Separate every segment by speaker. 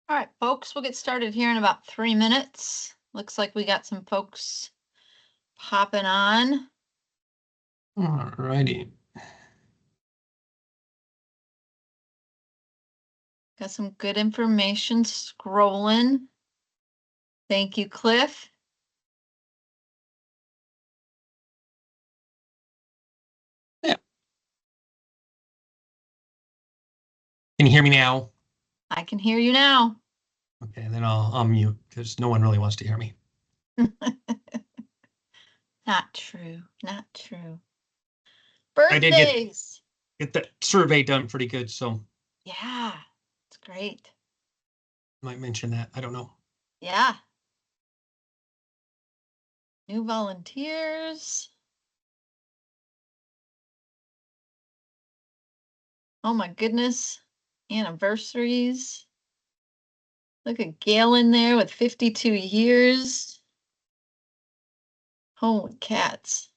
Speaker 1: All right, folks, we'll get started here in about 3 minutes. Looks like we got some folks popping on.
Speaker 2: All righty.
Speaker 1: Got some good information scrolling. Thank you, Cliff.
Speaker 2: Yeah. Can you hear me now?
Speaker 1: I can hear you now.
Speaker 2: Okay, then I'll mute because no one really wants to hear me.
Speaker 1: Not true. Not true.
Speaker 2: I did
Speaker 1: Birthdays.
Speaker 2: get that survey done pretty good, so
Speaker 1: Yeah, it's great.
Speaker 2: might mention that. I don't know.
Speaker 1: Yeah. New volunteers. Oh my goodness. Anniversaries. Look at Gail in there with 52 years. Holy cats.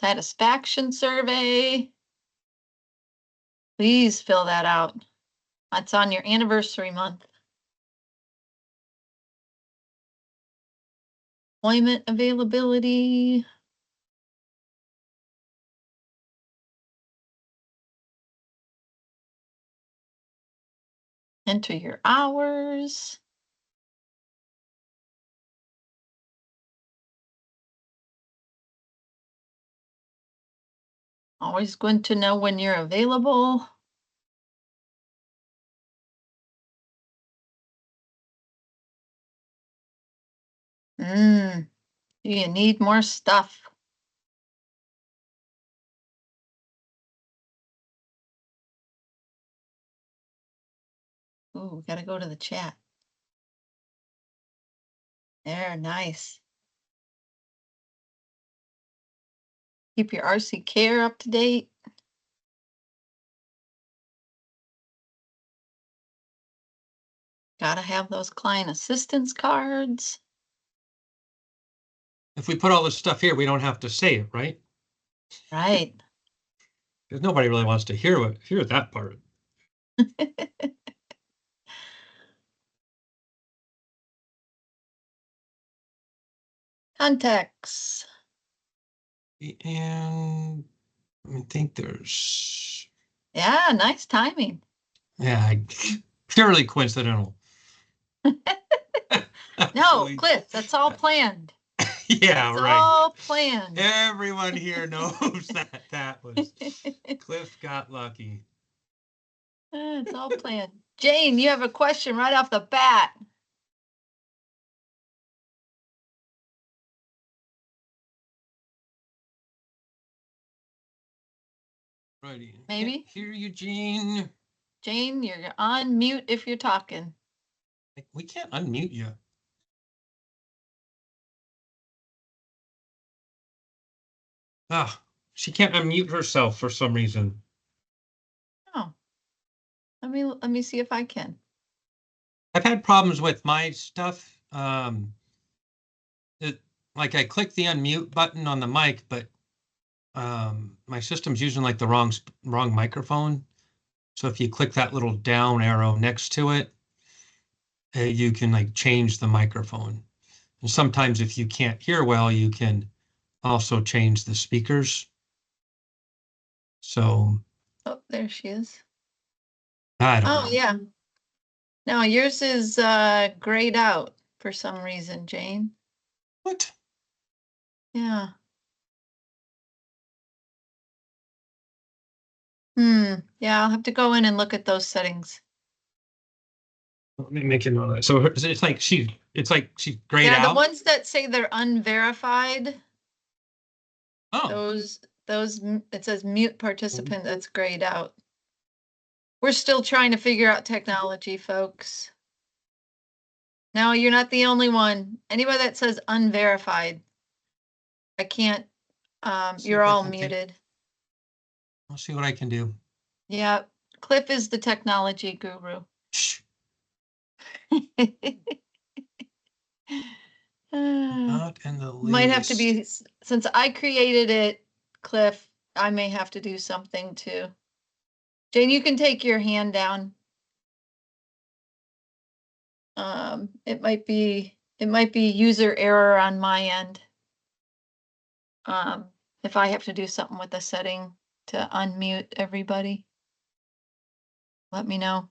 Speaker 1: Satisfaction survey. Please fill that out. That's on your anniversary month. Employment availability. Enter your hours. Always good to know when you're available. Do you need more stuff? Ooh, gotta go to the chat. There, nice. Keep your RC Care up to date. Gotta have those client assistance cards.
Speaker 2: If we put all this stuff here, we don't have to say it, right?
Speaker 1: Right.
Speaker 2: Because nobody really wants to hear that part.
Speaker 1: Contacts.
Speaker 2: And I think there's.
Speaker 1: Yeah, nice timing.
Speaker 2: Yeah, purely coincidental.
Speaker 1: No, Cliff, that's all planned.
Speaker 2: Yeah,
Speaker 1: It's
Speaker 2: right.
Speaker 1: all planned.
Speaker 2: Everyone here knows that was Cliff got lucky.
Speaker 1: It's all planned. Jane, you have a question right off the bat.
Speaker 2: Righty.
Speaker 1: Maybe.
Speaker 2: Can't hear you, Gene.
Speaker 1: Jane, you're on mute if you're talking.
Speaker 2: We can't unmute you. Ah, she can't unmute herself for some reason.
Speaker 1: Oh, let me see if I can.
Speaker 2: I've had problems with my stuff. Like I click the unmute button on the mic, but my system's using like the wrong microphone. So if you click that little down arrow next to it, you can like change the microphone. And sometimes if you can't hear well, you can also change the speakers. So.
Speaker 1: Oh, there she is.
Speaker 2: I don't know.
Speaker 1: Oh, yeah. No, yours is grayed out for some reason, Jane.
Speaker 2: What?
Speaker 1: Yeah. Yeah, I'll have to go in and look at those settings.
Speaker 2: Let me make a note of that. So it's like she's grayed out.
Speaker 1: Yeah, the ones that say they're unverified.
Speaker 2: Oh.
Speaker 1: Those it says mute participant, that's grayed out. We're still trying to figure out technology, folks. No, you're not the only one. Anybody that says unverified, I can't, you're all muted.
Speaker 2: I'll see what I can do.
Speaker 1: Yeah, Cliff is the technology guru.
Speaker 2: Shh.
Speaker 1: Not
Speaker 2: in the least.
Speaker 1: Might have to be, since I created it, Cliff, I may have to do something too. Jane, you can take your hand down. It might be user error on my end. If I have to do something with the setting to unmute everybody, let me know.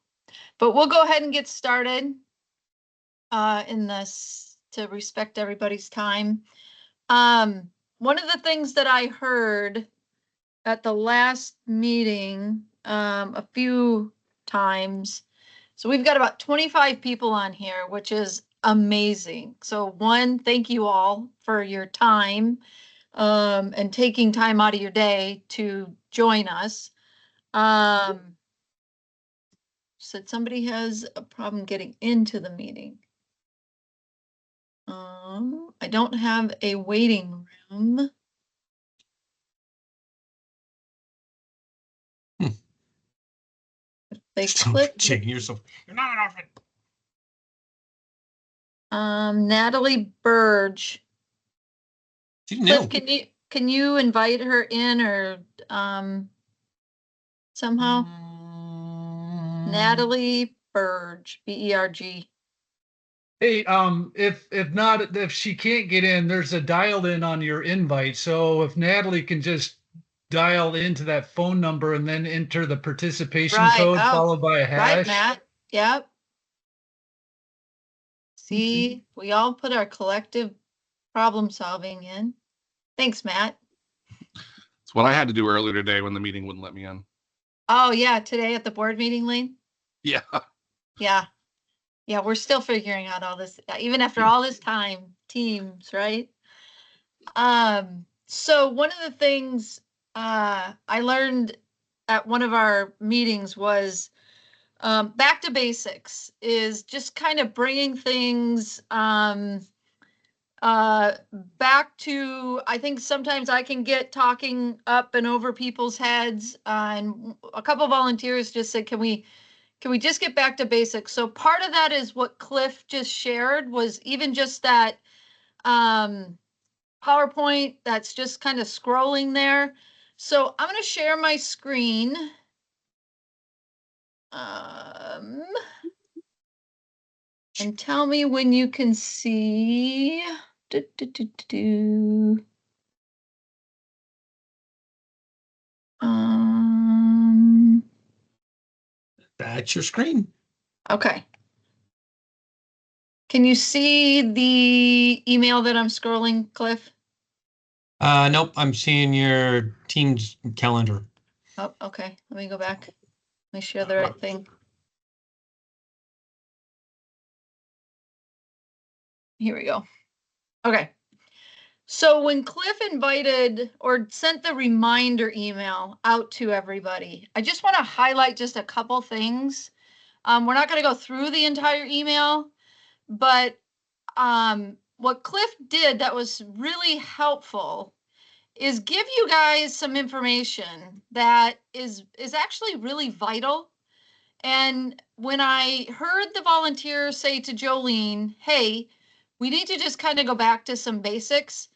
Speaker 1: But we'll go ahead and get started in this to respect everybody's time. One of the things that I heard at the last meeting a few times, so we've got about 25 people on here, which is amazing. So one, thank you all for your time and taking time out of your day to join us. Said somebody has a problem getting into the meeting. I don't have a waiting room. If they click,
Speaker 2: yourself. You're not an orphan.
Speaker 1: Natalie Burge.
Speaker 2: She's new.
Speaker 1: Cliff, can you invite her in or somehow? Natalie Burge, B-E-R-G.
Speaker 3: Hey, if she can't get in, there's a dialed in on your invite. So if Natalie can just dial into that phone number and then enter the participation code followed by a hash.
Speaker 1: Right, Matt. Yep. See, we all put our collective problem solving in. Thanks, Matt.
Speaker 4: It's what I had to do earlier today when the meeting wouldn't let me in.
Speaker 1: Oh, yeah, today at the board meeting, Lane?
Speaker 4: Yeah.
Speaker 1: Yeah. Yeah, we're still figuring out all this, even after all this time, Teams, right? So one of the things I learned at one of our meetings was back to basics is just kind of bringing things back to, I think sometimes I can get talking up and over people's heads, and a couple volunteers just said, can we just get back to basics? So part of that is what Cliff just shared, was even just that PowerPoint that's just kind of scrolling there. So I'm going to share my screen. And tell me when you can see.
Speaker 2: That's your screen.
Speaker 1: Okay. Can you see the email that I'm scrolling, Cliff?
Speaker 2: Nope, I'm seeing your Teams calendar.
Speaker 1: Oh, okay. Let me go back. Let me share the right thing. Here we go. Okay. So when Cliff invited or sent the reminder email out to everybody, I just want to highlight just a couple things. We're not going to go through the entire email, but what Cliff did that was really helpful is give you guys some information that is actually really vital. And when I heard the volunteer say to Jolene, hey, we need to just kind of go back to some basics,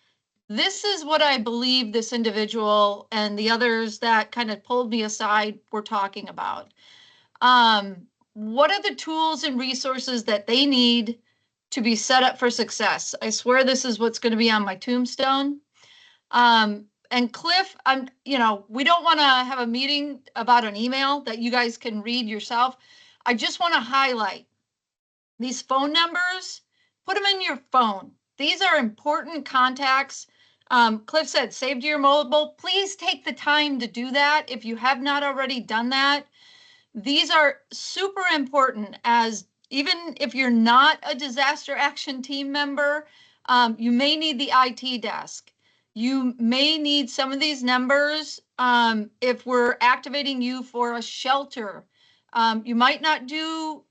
Speaker 1: this is what I believe this individual and the others that kind of pulled me aside were talking about. What are the tools and resources that they need to be set up for success? I swear this is what's going to be on my tombstone. And Cliff, we don't want to have a meeting about an email that you guys can read yourself. I just want to highlight these phone numbers, put them in your phone. These are important contacts. Cliff said, save to your mobile. Please take the time to do that if you have not already done that. These are super important, as even if you're not a disaster action team member, you may need the IT desk. You may need some of these numbers if we're activating you for a shelter. You might not do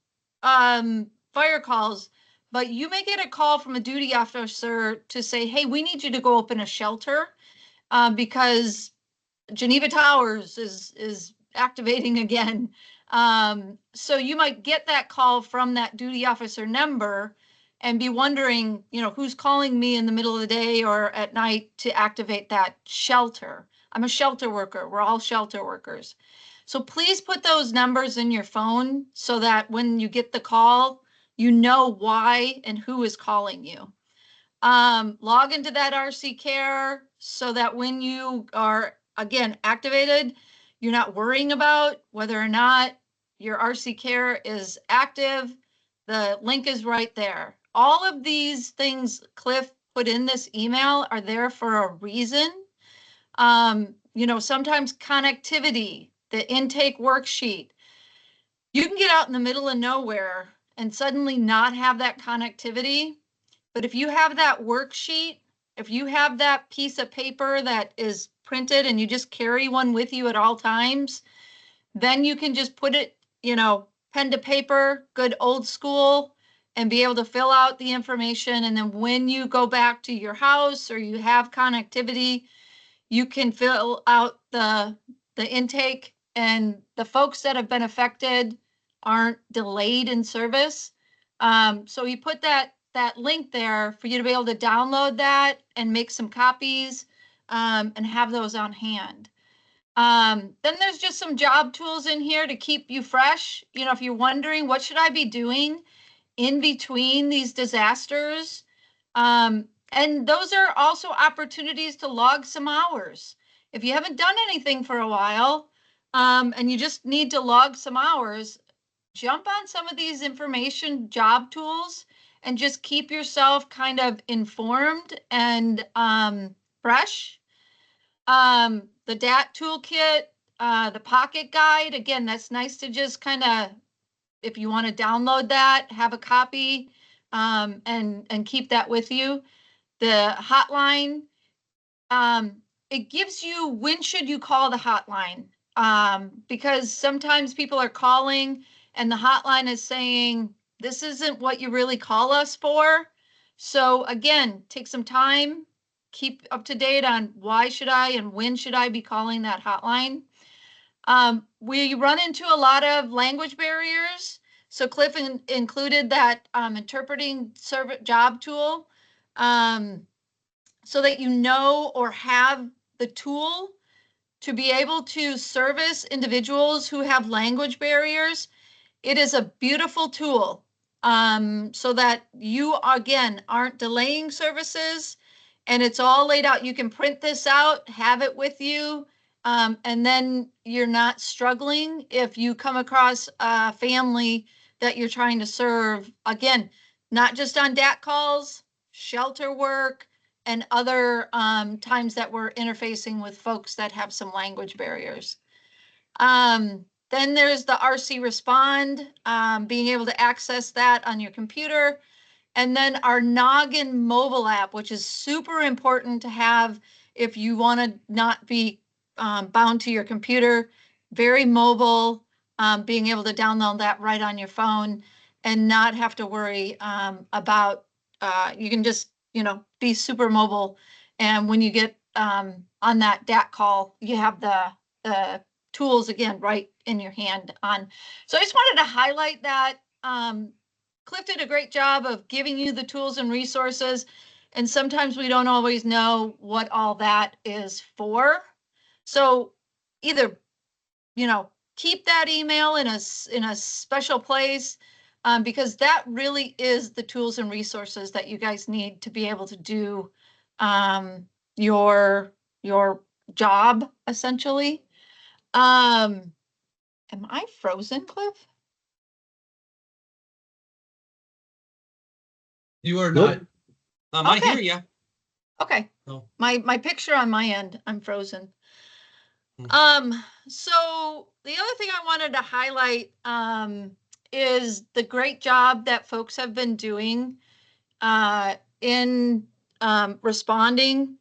Speaker 1: fire calls, but you may get a call from a duty officer to say, hey, we need you to go open a shelter because Geneva Towers is activating again. So you might get that call from that duty officer number and be wondering, who's calling me in the middle of the day or at night to activate that shelter. I'm a shelter worker. We're all shelter workers. So please put those numbers in your phone so that when you get the call, you know why and who is calling you. Log into that RC Care so that when you are, again, activated, you're not worrying about whether or not your RC Care is active. The link is right there. All of these things Cliff put in this email are there for a reason. You know, sometimes connectivity, the intake worksheet, you can get out in the middle of nowhere and suddenly not have that connectivity. But if you have that worksheet, if you have that piece of paper that is printed and you just carry one with you at all times, then you can just put it, you know, pen to paper, good old school, and be able to fill out the information. And then when you go back to your house or you have connectivity, you can fill out the intake, and the folks that have been affected aren't delayed in service. So you put that link there for you to be able to download that and make some copies and have those on hand. Then there's just some job tools in here to keep you fresh. You know, if you're wondering what should I be doing in between these disasters, and those are also opportunities to log some hours. If you haven't done anything for a while, and you just need to log some hours, jump on some of these information job tools and just keep yourself kind of informed and fresh. The DAT toolkit, the pocket guide, again, that's nice to just kind of, if you want to download that, have a copy, and keep that with you. The hotline, it gives you when should you call the hotline, because sometimes people are calling and the hotline is saying, this isn't what you really call us for. So again, take some time, keep up to date on why should I and when should I be calling that hotline. We run into a lot of language barriers. So Cliff included that interpreting job tool, so that you know or have the tool to be able to service individuals who have language barriers. It is a beautiful tool, so that you, again, aren't delaying services, and it's all laid out. You can print this out, have it with you, and then you're not struggling if you come across a family that you're trying to serve. Again, not just on DAT calls, shelter work, and other times that we're interfacing with folks that have some language barriers. Then there's the RC Respond, being able to access that on your computer. And then our Noggin mobile app, which is super important to have if you want to not be bound to your computer. Very mobile, being able to download that right on your phone and not have to worry about, you can just, you know, be super mobile. And when you get on that DAT call, you have the tools again right in your hand on. So I just wanted to highlight that. Cliff did a great job of giving you the tools and resources, and sometimes we don't always know what all that is for. So either, you know, keep that email in a special place, because that really is the tools and resources that you guys need to be able to do your job, essentially. Am I frozen, Cliff?
Speaker 3: You are
Speaker 5: Nope.
Speaker 3: not.
Speaker 2: I
Speaker 1: Okay.
Speaker 2: hear you.
Speaker 1: Okay.
Speaker 2: No.
Speaker 1: My picture on my end, I'm frozen.
Speaker 2: Hmm.
Speaker 1: So the other thing I wanted to highlight is the great job that folks have been doing in responding.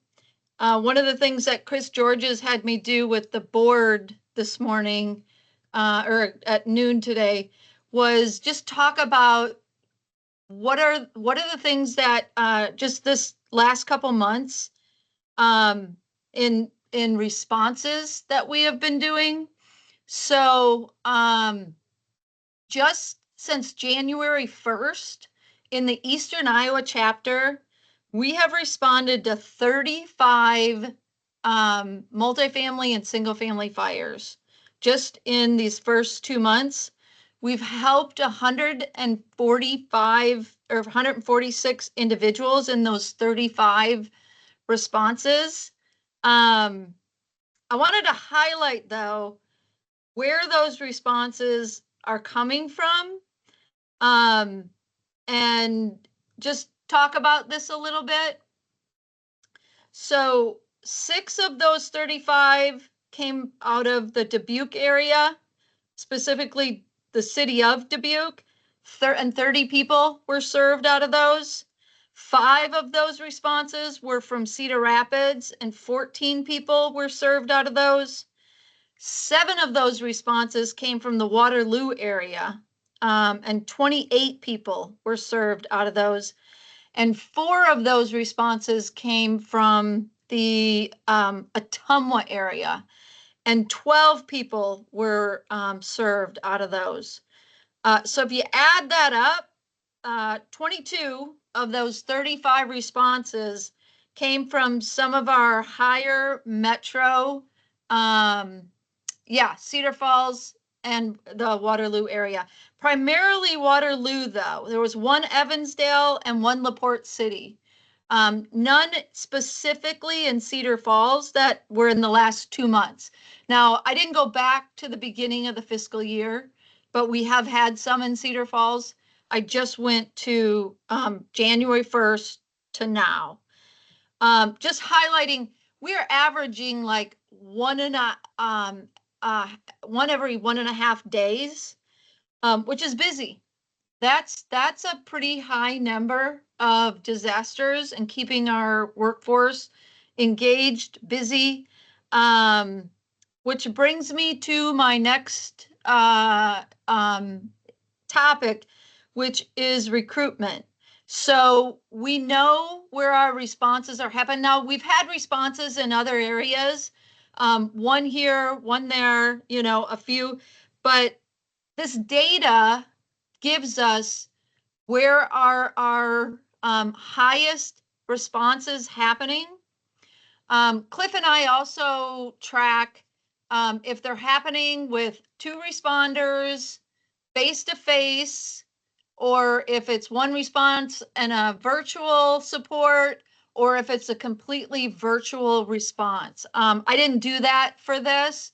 Speaker 1: One of the things that Chris Georges had me do with the board this morning, or at noon today, was just talk about what are the things that just this last couple months in responses that we have been doing. So just since January 1st, in the Eastern Iowa chapter, we have responded to 35 multifamily and single family fires just in these first 2 months. We've helped 145 or 146 individuals in those 35 responses. I wanted to highlight, though, where those responses are coming from, and just talk about this a little bit. So 6 of those 35 came out of the Dubuque area, specifically the city of Dubuque, and 30 people were served out of those. 5 of those responses were from Cedar Rapids, and 14 people were served out of those. 7 of those responses came from the Waterloo area, and 28 people were served out of those. And 4 of those responses came from the Ottumwa area, and 12 people were served out of those. So if you add that up, 22 of those 35 responses came from some of our higher metro, Cedar Falls and the Waterloo area. Primarily Waterloo, though. There was 1 Evansdale and 1 LaPorte City. None specifically in Cedar Falls that were in the last 2 months. Now, I didn't go back to the beginning of the fiscal year, but we have had some in Cedar Falls. I just went to January 1st to now. Just highlighting, we are averaging like one every 1.5 days, which is busy. That's a pretty high number of disasters and keeping our workforce engaged, busy, which brings me to my next topic, which is recruitment. So we know where our responses are happening. Now, we've had responses in other areas, 1 here, 1 there, a few, but this data gives us where are our highest responses happening. Cliff and I also track if they're happening with 2 responders, face-to-face, or if it's 1 response and a virtual support, or if it's a completely virtual response. I didn't do that for this,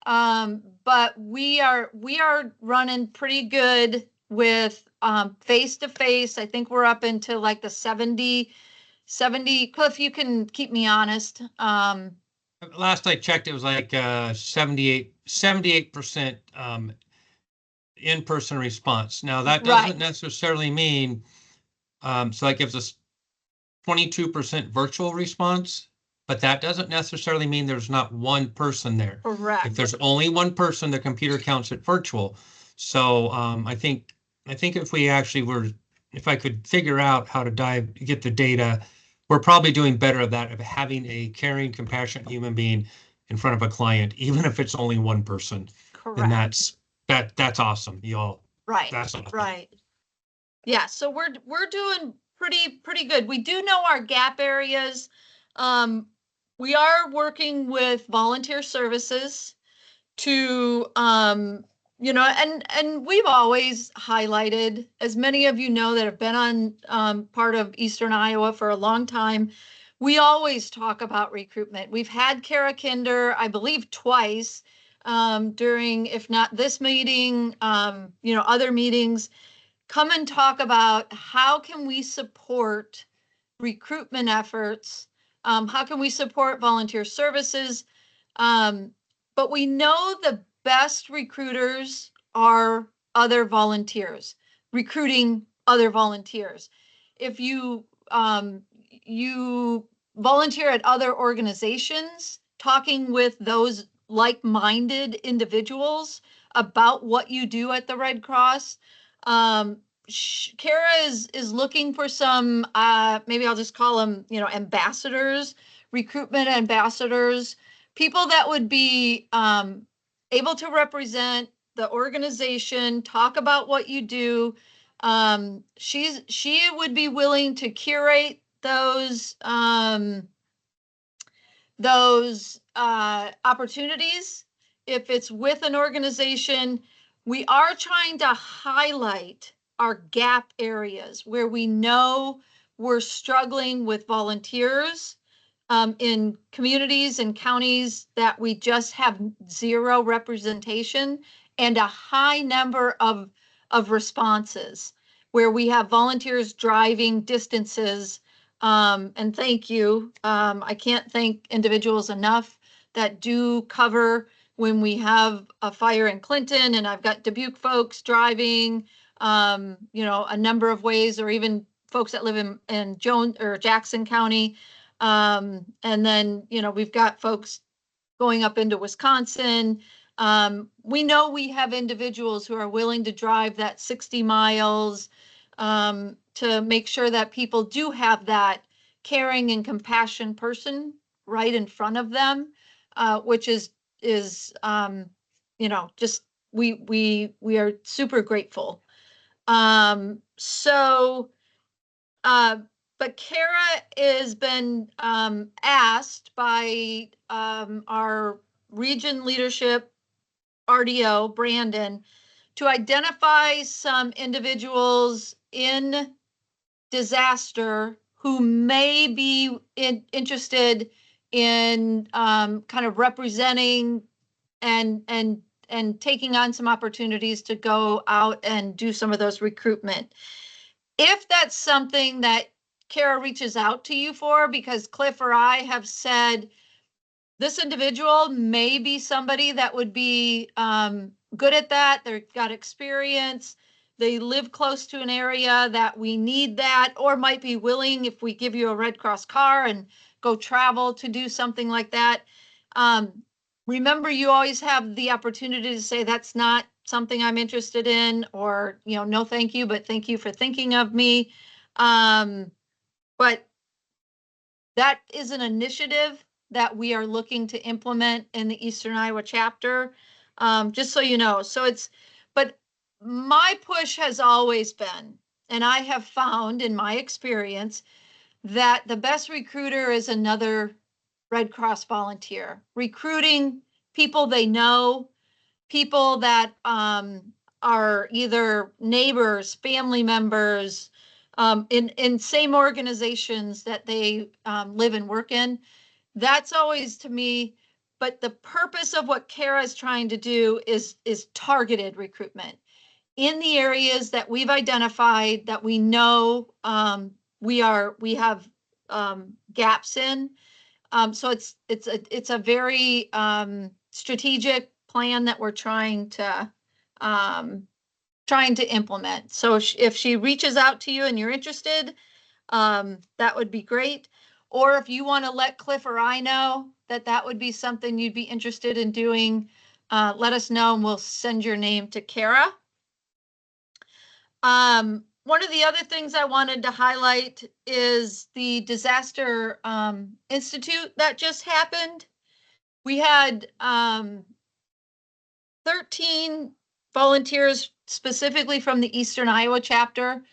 Speaker 1: but we are running pretty good with face-to-face. I think we're up into like the 70. Cliff, you can keep me honest.
Speaker 2: Last I checked, it was like 78% in-person response. Now that doesn't necessarily mean, so that gives us 22% virtual response, but that doesn't necessarily mean there's not 1 person there.
Speaker 1: Correct.
Speaker 2: If there's only 1 person, the computer counts it virtual. So I think if we actually if I could figure out how to get the data, we're probably doing better at that, of having a caring, compassionate human being in front of a client, even if it's only 1 person.
Speaker 1: Correct.
Speaker 2: And that's awesome, y'all.
Speaker 1: Right.
Speaker 2: That's awesome.
Speaker 1: Right. Yeah. So we're doing pretty good. We do know our gap areas. We are working with volunteer services to, and we've always highlighted, as many of you know that have been on part of Eastern Iowa for a long time, we always talk about recruitment. We've had Kara Kinder, I believe, twice during, if not this meeting, other meetings, come and talk about how can we support recruitment efforts, how can we support volunteer services, but we know the best recruiters are other volunteers, recruiting other volunteers. If you volunteer at other organizations, talking with those like-minded individuals about what you do at the Red Cross. Kara is looking for some, maybe I'll just call them, ambassadors, recruitment ambassadors, people that would be able to represent the organization, talk about what you do. She would be willing to curate those opportunities if it's with an organization We are trying to highlight our gap areas where we know we're struggling with volunteers in communities and counties that we just have zero representation and a high number of responses where we have volunteers driving distances. And thank you. I can't thank individuals enough that do cover when we have a fire in Clinton, and I've got Dubuque folks driving, a number of ways, or even folks that live in Jones or Jackson County. And then, we've got folks going up into Wisconsin. We know we have individuals who are willing to drive that 60 miles to make sure that people do have that caring and compassion person right in front of them, which is just we are super grateful. But Kara has been asked by our region leadership RDO, Brandon, to identify some individuals in disaster who may be interested in kind of representing and taking on some opportunities to go out and do some of those recruitment. If that's something that Kara reaches out to you for, because Cliff or I have said this individual may be somebody that would be good at that, they've got experience, they live close to an area that we need that, or might be willing if we give you a Red Cross car and go travel to do something like that. Remember, you always have the opportunity to say that's not something I'm interested in, or, no, thank you, but thank you for thinking of me. But that is an initiative that we are looking to implement in the Eastern Iowa chapter, just so you know. But my push has always been, and I have found in my experience, that the best recruiter is another Red Cross volunteer, recruiting people they know, people that are either neighbors, family members, in same organizations that they live and work in. That's always, to me, but the purpose of what Kara is trying to do is targeted recruitment in the areas that we've identified that we know we have gaps in. So it's a very strategic plan that we're trying to implement. So if she reaches out to you and you're interested, that would be great. Or if you want to let Cliff or I know that would be something you'd be interested in doing, let us know and we'll send your name to Kara. One of the other things I wanted to highlight is the Disaster Institute that just happened. We had 13 volunteers specifically from the Eastern Iowa chapter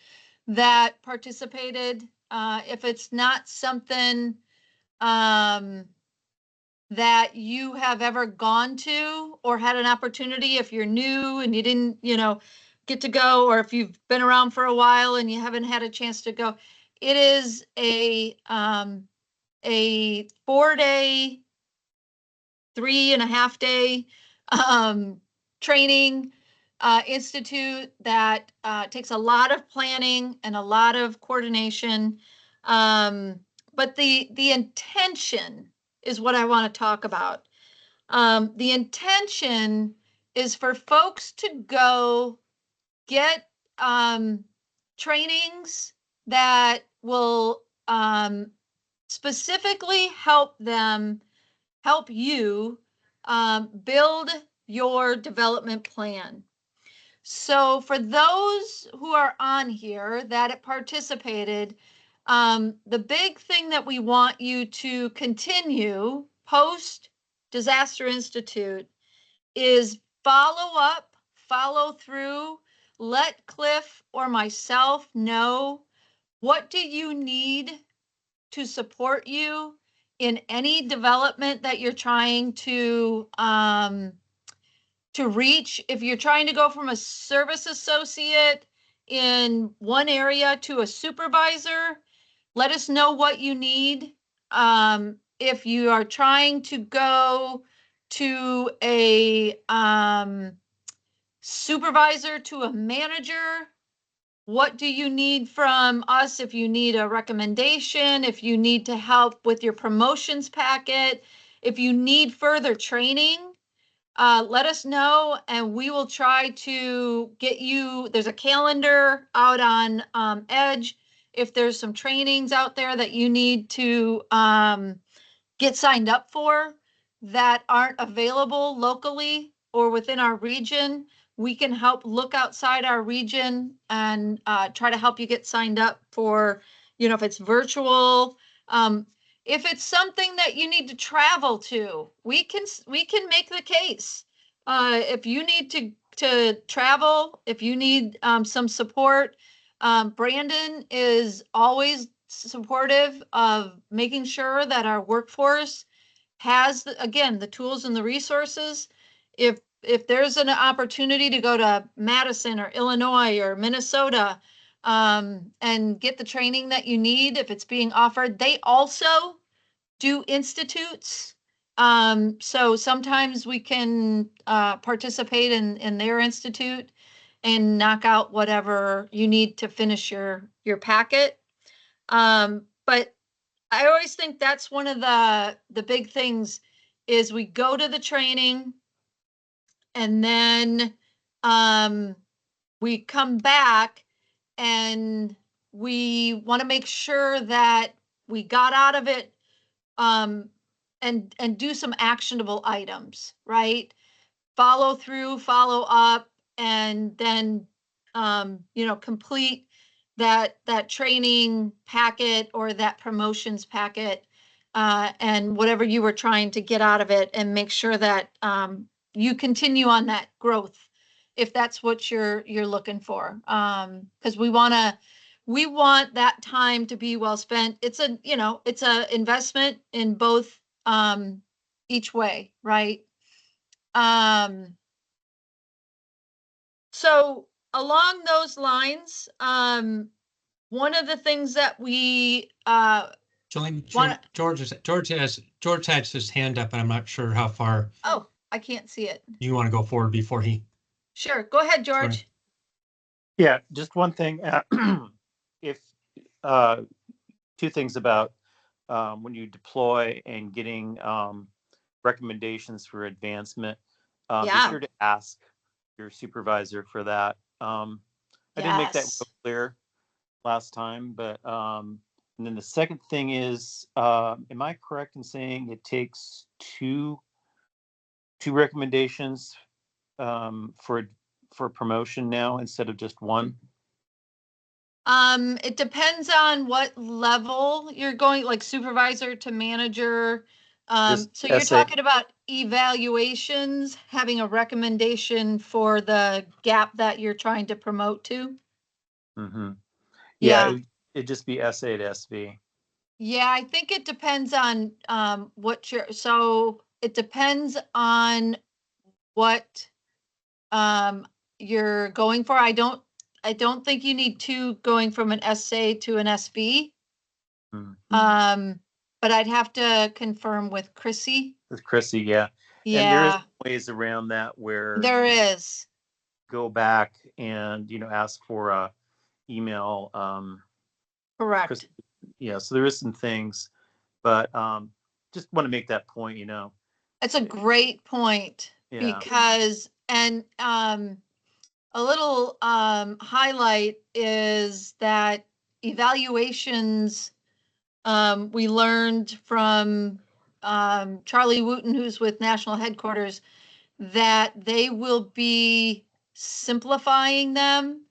Speaker 1: that participated. If it's not something that you have ever gone to or had an opportunity, if you're new and you didn't, get to go, or if you've been around for a while and you haven't had a chance to go, it is a 4-day, 3.5-day training institute that takes a lot of planning and a lot of coordination. But the intention is what I want to talk about. The intention is for folks to go get trainings that will specifically help you build your development plan. So for those who are on here that participated, the big thing that we want you to continue post Disaster Institute is follow up, follow through, let Cliff or myself know, what do you need to support you in any development that you're trying to to reach. If you're trying to go from a service associate in one area to a supervisor, let us know what you need. If you are trying to go to a supervisor to a manager, what do you need from us? If you need a recommendation, if you need to help with your promotions packet, if you need further training, let us know and we will try to get you. There's a calendar out on Edge. If there's some trainings out there that you need to get signed up for that aren't available locally or within our region, we can help look outside our region and try to help you get signed up for, if it's virtual. If it's something that you need to travel to, we can make the case. If you need to travel, if you need some support, Brandon is always supportive of making sure that our workforce has, again, the tools and the resources. If there's an opportunity to go to Madison or Illinois or Minnesota and get the training that you need, if it's being offered, they also do institutes. So sometimes we can participate in their institute and knock out whatever you need to finish your packet. But I always think that's one of the big things is we go to the training and then we come back and we want to make sure that we got out of it and do some actionable items, right? Follow through, follow up, and then complete that training packet or that promotions packet and whatever you were trying to get out of it, and make sure that you continue on that growth if that's what you're looking for. Because we want that time to be well spent. It's a investment in both each way, right? So along those lines, one of the things that we
Speaker 2: Jolene, George has his hand up, and I'm not sure how far
Speaker 1: oh, I can't see it.
Speaker 2: you want to go forward before he.
Speaker 1: Sure, go ahead, George.
Speaker 5: Yeah, just one thing. If two things about when you deploy and getting recommendations for advancement, be sure to ask your supervisor for that. I didn't make that real clear last time, but and then the second thing is, am I correct in saying it takes two recommendations for promotion now instead of just one?
Speaker 1: It depends on what level you're going, like supervisor to manager. So you're talking about evaluations, having a recommendation for the gap that you're trying to promote to?
Speaker 5: Mm-hmm.
Speaker 1: Yeah.
Speaker 5: It'd just be SA to SV.
Speaker 1: Yeah, I think it depends on so it depends on what you're going for. I don't think you need two going from an SA to an SV.
Speaker 5: Mm-hmm.
Speaker 1: But I'd have to confirm with Chrissy.
Speaker 5: With Chrissy, yeah.
Speaker 1: Yeah.
Speaker 5: And there is ways around that where
Speaker 1: there is.
Speaker 5: Go back and ask for a email.
Speaker 1: Correct.
Speaker 5: Chrissy, yeah, so there is some things, but just want to make that point.
Speaker 1: It's a great point.
Speaker 5: Yeah.
Speaker 1: Because and a little highlight is that evaluations, we learned from Charlie Wooten, who's with National Headquarters, that they will be simplifying them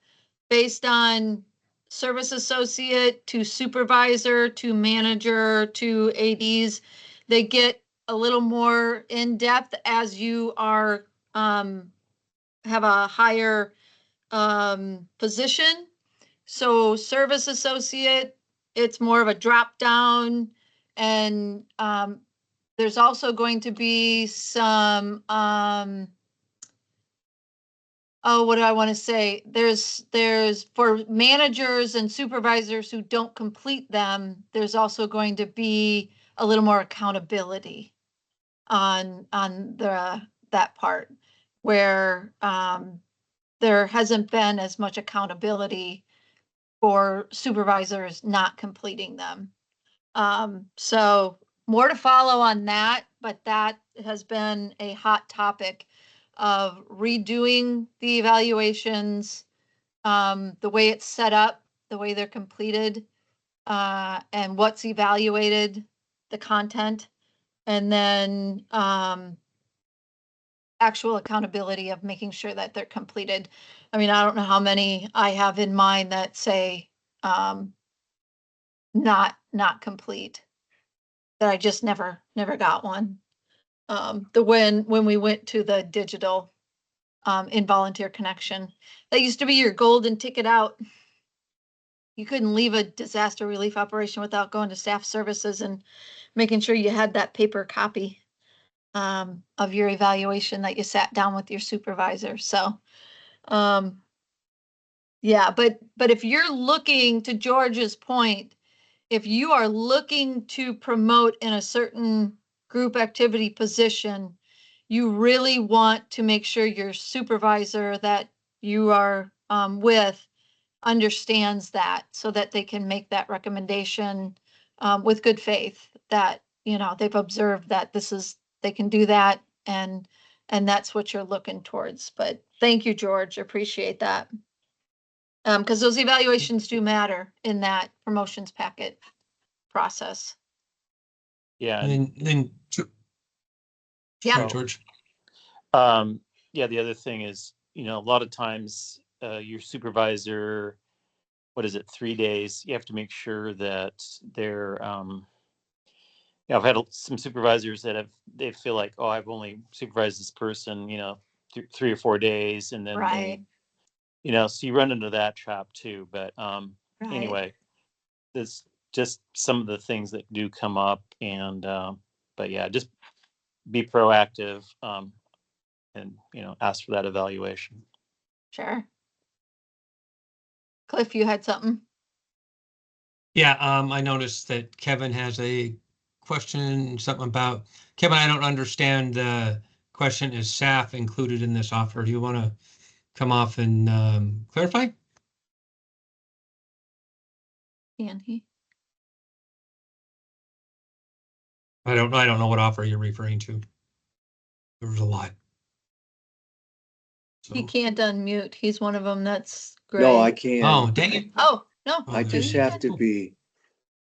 Speaker 1: based on service associate to supervisor to manager to ADs. They get a little more in depth as you are have a higher position. So service associate, it's more of a drop down, and there's also going to be some oh, what do I want to say? There's for managers and supervisors who don't complete them, there's also going to be a little more accountability on that part where there hasn't been as much accountability for supervisors not completing them. So more to follow on that, but that has been a hot topic of redoing the evaluations, the way it's set up, the way they're completed, and what's evaluated, the content, and then actual accountability of making sure that they're completed. I mean, I don't know how many I have in mind that say not complete, that I just never got one. When we went to the digital in volunteer connection, that used to be your golden ticket out. You couldn't leave a disaster relief operation without going to staff services and making sure you had that paper copy of your evaluation that you sat down with your supervisor. So yeah, but if you're looking, to George's point, if you are looking to promote in a certain group activity position, you really want to make sure your supervisor that you are with understands that, so that they can make that recommendation with good faith that, you know, they've observed that they can do that, and that's what you're looking towards. But thank you, George. Appreciate that. Because those evaluations do matter in that promotions packet process.
Speaker 5: Yeah.
Speaker 2: And then,
Speaker 1: Yeah.
Speaker 2: sorry, George.
Speaker 5: Yeah, the other thing is, a lot of times your supervisor, what is it, 3 days, you have to make sure that they're, I've had some supervisors that they feel like, oh, I've only supervised this person, 3 or 4 days. And then
Speaker 1: Right.
Speaker 5: so you run into that trap too. But
Speaker 1: Right.
Speaker 5: anyway, there's just some of the things that do come up. And, but yeah, just be proactive and, ask for that evaluation.
Speaker 1: Sure. Cliff, you had something?
Speaker 2: Yeah, I noticed that Kevin has a question, something about, Kevin, I don't understand the question. Is SAF included in this offer? Do you want to come off and clarify?
Speaker 1: Can he?
Speaker 2: I don't know what offer you're referring to. There was a lot.
Speaker 1: He
Speaker 2: So,
Speaker 1: can't unmute. He's one of them that's great.
Speaker 6: No, I can't.
Speaker 2: oh, dang it.
Speaker 1: Oh, no.
Speaker 6: I
Speaker 2: Oh,
Speaker 6: just
Speaker 1: you
Speaker 6: have
Speaker 1: can.
Speaker 6: to be,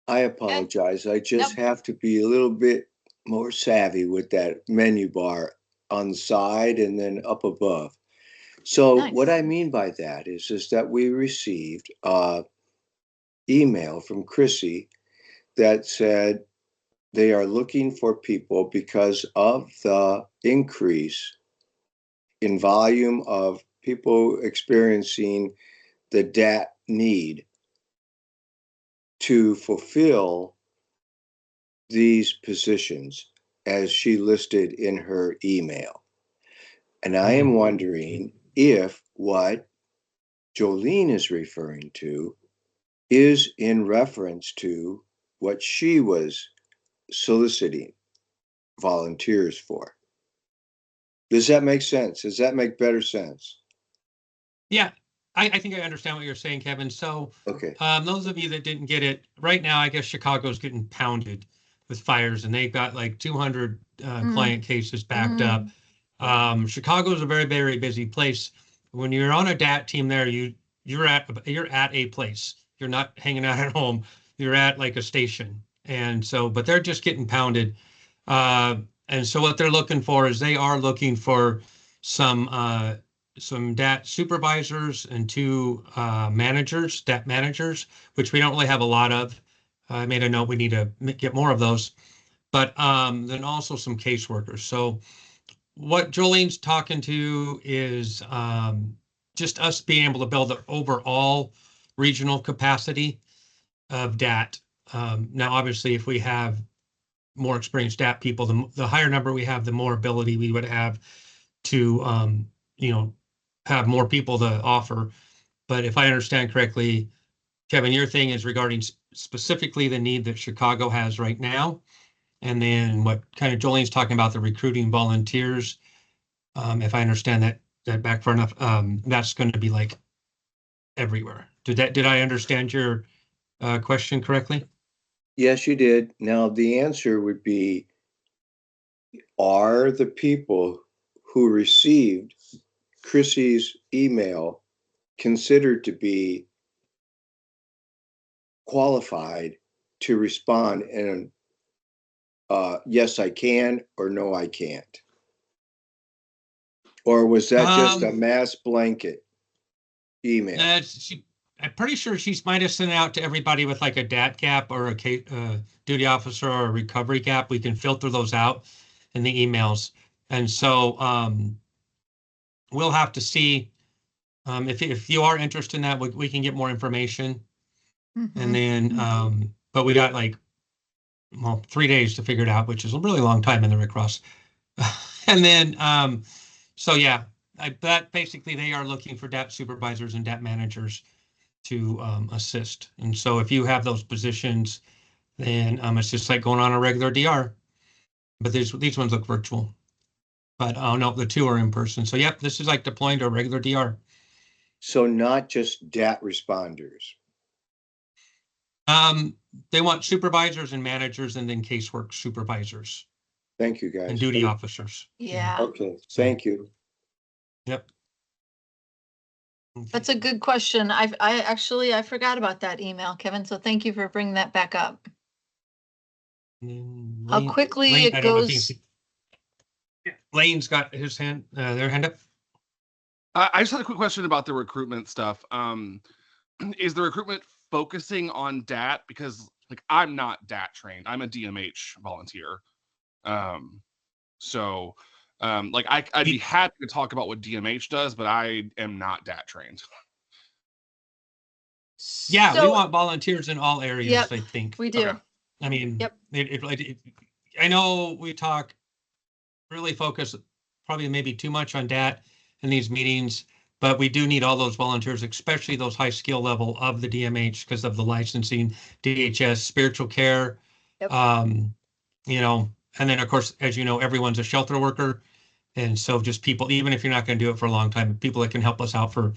Speaker 6: I apologize. I just
Speaker 1: Nope.
Speaker 6: have to be a little bit more savvy with that menu bar on the side and then up above. So
Speaker 1: Nice.
Speaker 6: what I mean by that is that we received email from Chrissy that said they are looking for people because of the increase in volume of people experiencing the DAT need to fulfill these positions as she listed in her email. And I am wondering if what Jolene is referring to is in reference to what she was soliciting volunteers for. Does that make sense? Does that make better sense?
Speaker 2: Yeah, I think I understand what you're saying, Kevin. So
Speaker 6: Okay.
Speaker 2: those of you that didn't get it, right now, I guess Chicago's getting pounded with fires, and they've got like 200 client cases backed up. Chicago's a very, very busy place. When you're on a DAT team there, you're at a place. You're not hanging out at home. You're at like a station. And so, but they're just getting pounded. And so what they're looking for is they are looking for some DAT supervisors and 2 managers, DAT managers, which we don't really have a lot of. I made a note, we need to get more of those, but then also some caseworkers. So what Jolene's talking to is just us being able to build the overall regional capacity of DAT. Now, obviously, if we have more experienced DAT people, the higher number we have, the more ability we would have to, have more people to offer. But if I understand correctly, Kevin, your thing is regarding specifically the need that Chicago has right now. And then what kind of Jolene's talking about, the recruiting volunteers. If I understand that back far enough, that's going to be like everywhere. Did I understand your question correctly?
Speaker 6: Yes, you did. Now, the answer would be, are the people who received Chrissy's email considered to be qualified to respond in yes, I can, or no, I can't? Or was that just a mass blanket email?
Speaker 2: I'm pretty sure she might have sent it out to everybody with like a DAT gap or a duty officer or a recovery gap. We can filter those out in the emails. And so we'll have to see if you are interested in that, we can get more information. And then, but we got like, well, 3 days to figure it out, which is a really long time in the Red Cross. And then, so yeah, that basically they are looking for DAP supervisors and DAP managers to assist. And so if you have those positions, then it's just like going on a regular DR. But these ones look virtual. But oh no, the two are in person. So yep, this is like deploying to a regular DR.
Speaker 6: So not just DAT responders.
Speaker 2: They want supervisors and managers and then casework supervisors
Speaker 6: Thank you, guys.
Speaker 2: and duty officers.
Speaker 1: Yeah,
Speaker 6: Okay, thank you.
Speaker 2: Yep. Okay.
Speaker 1: that's a good question. I forgot about that email, Kevin, so thank you for bringing that back up. How quickly
Speaker 2: Lane,
Speaker 1: it
Speaker 2: I don't know if you
Speaker 1: goes.
Speaker 2: see- Lane's got his hand, their hand up.
Speaker 4: I just had a quick question about the recruitment stuff. Is the recruitment focusing on DAT? Because like I'm not DAT trained. I'm a DMH volunteer. So like I'd be happy to talk about what DMH does, but I am not DAT trained.
Speaker 2: Yeah, we
Speaker 1: So-
Speaker 2: want volunteers in all areas,
Speaker 1: Yep,
Speaker 2: I think.
Speaker 1: We do.
Speaker 4: Okay.
Speaker 2: I mean,
Speaker 1: Yep.
Speaker 2: I know we talk really focus probably maybe too much on DAT in these meetings, but we do need all those volunteers, especially those high skill level of the DMH because of the licensing, DHS, spiritual care.
Speaker 1: Yep.
Speaker 2: You know, and then of course, as you know, everyone's a shelter worker. And so just people, even if you're not going to do it for a long time, people that can help us out for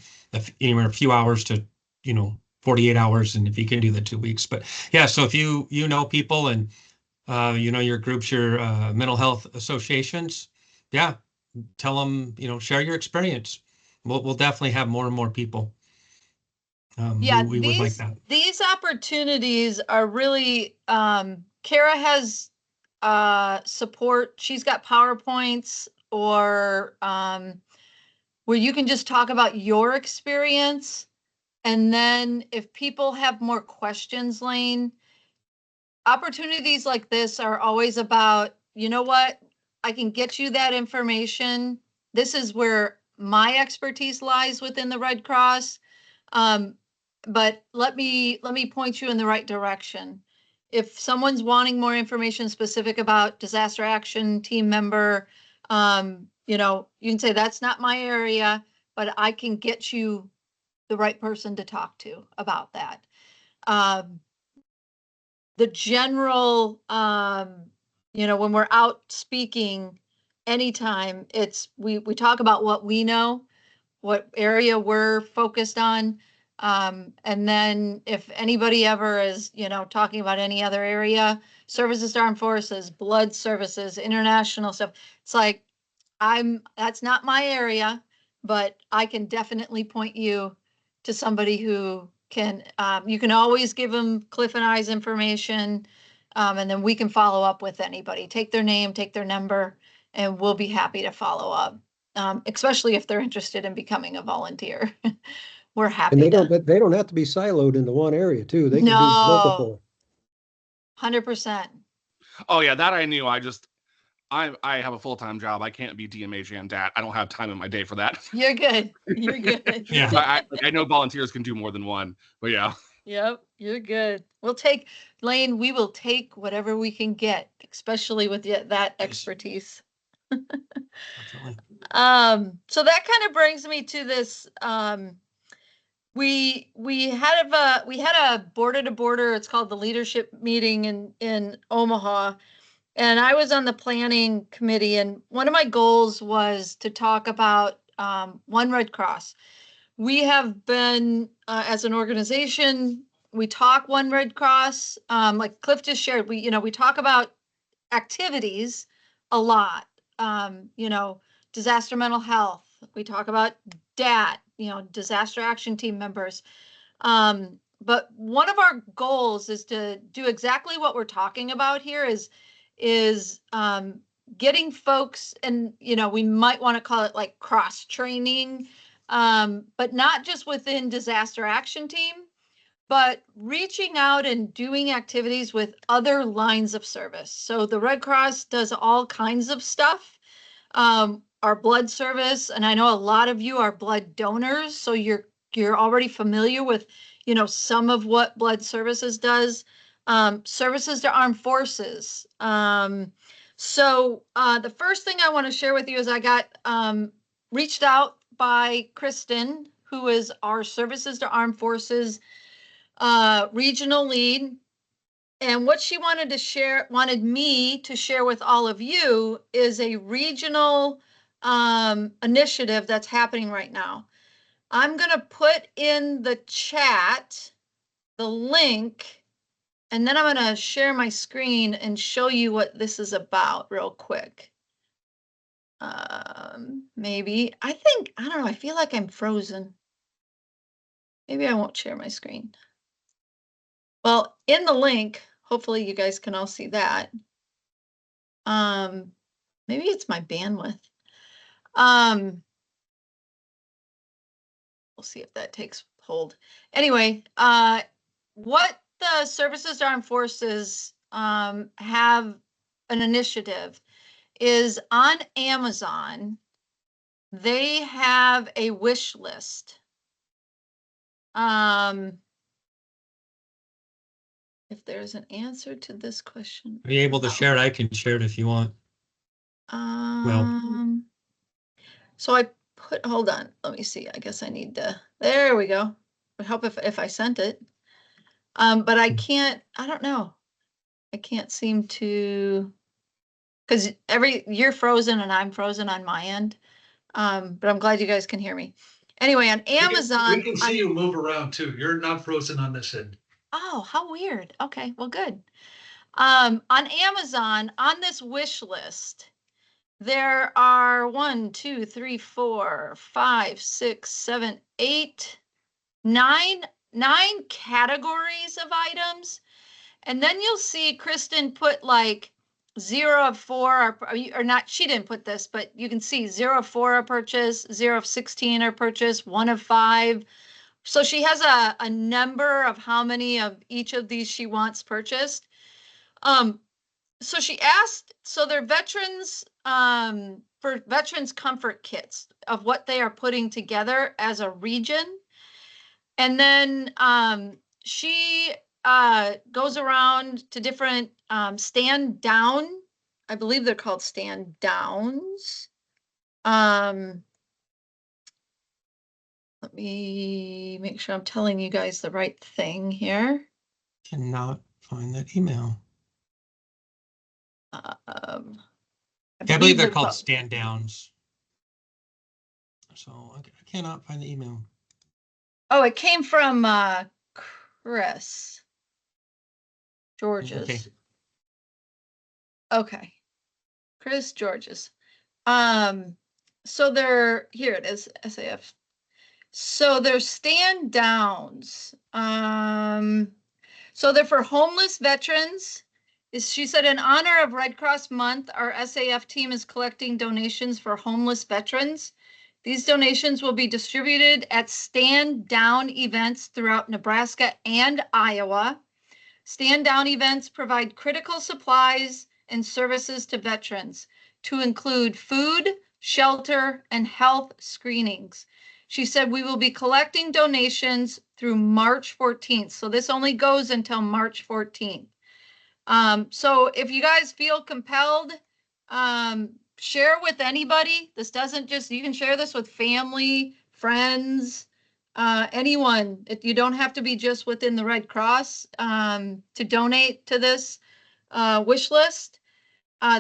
Speaker 2: anywhere a few hours to, 48 hours. And if you can do the 2 weeks, but yeah, so if you know people and your groups, your mental health associations, yeah, tell them, share your experience. We'll definitely have more and more people.
Speaker 1: Yeah,
Speaker 2: we would like that.
Speaker 1: These opportunities are really, Kara has support. She's got PowerPoints or where you can just talk about your experience. And then if people have more questions, Lane, opportunities like this are always about, you know what, I can get you that information. This is where my expertise lies within the Red Cross. But let me point you in the right direction. If someone's wanting more information specific about disaster action team member, you can say that's not my area, but I can get you the right person to talk to about that. The general, when we're out speaking anytime, we talk about what we know, what area we're focused on. And then if anybody ever is, talking about any other area, services to armed forces, blood services, international stuff, it's like, that's not my area, but I can definitely point you to somebody who can, you can always give them Cliff and I's information. And then we can follow up with anybody, take their name, take their number, and we'll be happy to follow up. Especially if they're interested in becoming a volunteer. We're happy.
Speaker 7: And they don't have to be siloed into one area too. They can do multiple.
Speaker 1: 100%.
Speaker 4: Oh yeah, that I knew. I have a full-time job. I can't be DMH and DAT. I don't have time in my day for that.
Speaker 1: You're good. You're good.
Speaker 2: Yeah.
Speaker 4: I know volunteers can do more than one, but yeah.
Speaker 1: Yep, you're good. Lane, we will take whatever we can get, especially with that expertise.
Speaker 2: Definitely.
Speaker 1: So that kind of brings me to this. We had a border to border. It's called the leadership meeting in Omaha, and I was on the planning committee. And one of my goals was to talk about One Red Cross. We have been as an organization. We talk One Red Cross. Like Cliff just shared, we talk about activities a lot. Disaster mental health. We talk about DAT, disaster action team members. But one of our goals is to do exactly what we're talking about here is getting folks, and we might want to call it like cross training, but not just within disaster action team, but reaching out and doing activities with other lines of service. So the Red Cross does all kinds of stuff. Our blood service, and I know a lot of you are blood donors, so you're already familiar with, some of what blood services does. Services to armed forces. So the first thing I want to share with you is I got reached out by Kristen, who is our services to armed forces regional lead. And what she wanted me to share with all of you is a regional initiative that's happening right now. I'm going to put in the chat the link, and then I'm going to share my screen and show you what this is about real quick. Maybe, I don't know, I feel like I'm frozen. Maybe I won't share my screen. Well, in the link, hopefully you guys can all see that. Maybe it's my bandwidth. We'll see if that takes hold. Anyway, what the Services to Armed Forces have an initiative is on Amazon. They have a wish list. If there's an answer to this question.
Speaker 2: Are you able to share it? I can share it if you want.
Speaker 1: So I hold on, let me see. I guess I need to, there we go. Would help if I sent it. But I can't, I don't know. I can't seem to, because you're frozen and I'm frozen on my end. But I'm glad you guys can hear me. Anyway, on Amazon.
Speaker 3: We can see you move around too. You're not frozen on this end.
Speaker 1: Oh, how weird. Okay, well, good. On Amazon, on this wish list, there are 1, 2, 3, 4, 5, 6, 7, 8, 9 categories of items. And then you'll see Kristen put like 0 of 4 or not, she didn't put this, but you can see 0 of 4 are purchase, 0 of 16 are purchase, 1 of 5. So she has a number of how many of each of these she wants purchased. So she asked, so they're veterans, for veterans comfort kits of what they are putting together as a region. And then she goes around to different stand down, I believe they're called stand downs. Let me make sure I'm telling you guys the right thing here.
Speaker 2: Cannot find that email.
Speaker 1: I
Speaker 2: believe they're called stand downs. So I cannot find the email.
Speaker 1: Oh, it came from Chris Georges. Okay. Chris Georges. So they're, here it is, SAF. So they're stand downs. So they're for homeless veterans. She said, in honor of Red Cross Month, our SAF team is collecting donations for homeless veterans. These donations will be distributed at stand down events throughout Nebraska and Iowa. Stand down events provide critical supplies and services to veterans, to include food, shelter, and health screenings. She said, we will be collecting donations through March 14th. So this only goes until March 14th. So if you guys feel compelled, Share with anybody. This doesn't just, you can share this with family, friends, anyone. You don't have to be just within the Red Cross to donate to this wish list.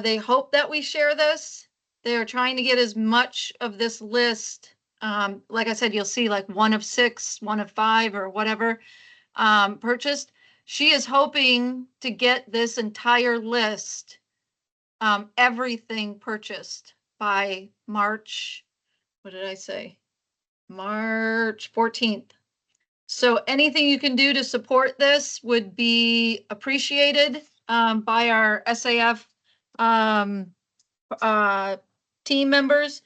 Speaker 1: They hope that we share this. They're trying to get as much of this list. Like I said, you'll see like 1 of 6, 1 of 5, or whatever purchased. She is hoping to get this entire list, everything purchased by March, what did I say? March 14th. So anything you can do to support this would be appreciated by our SAF team members.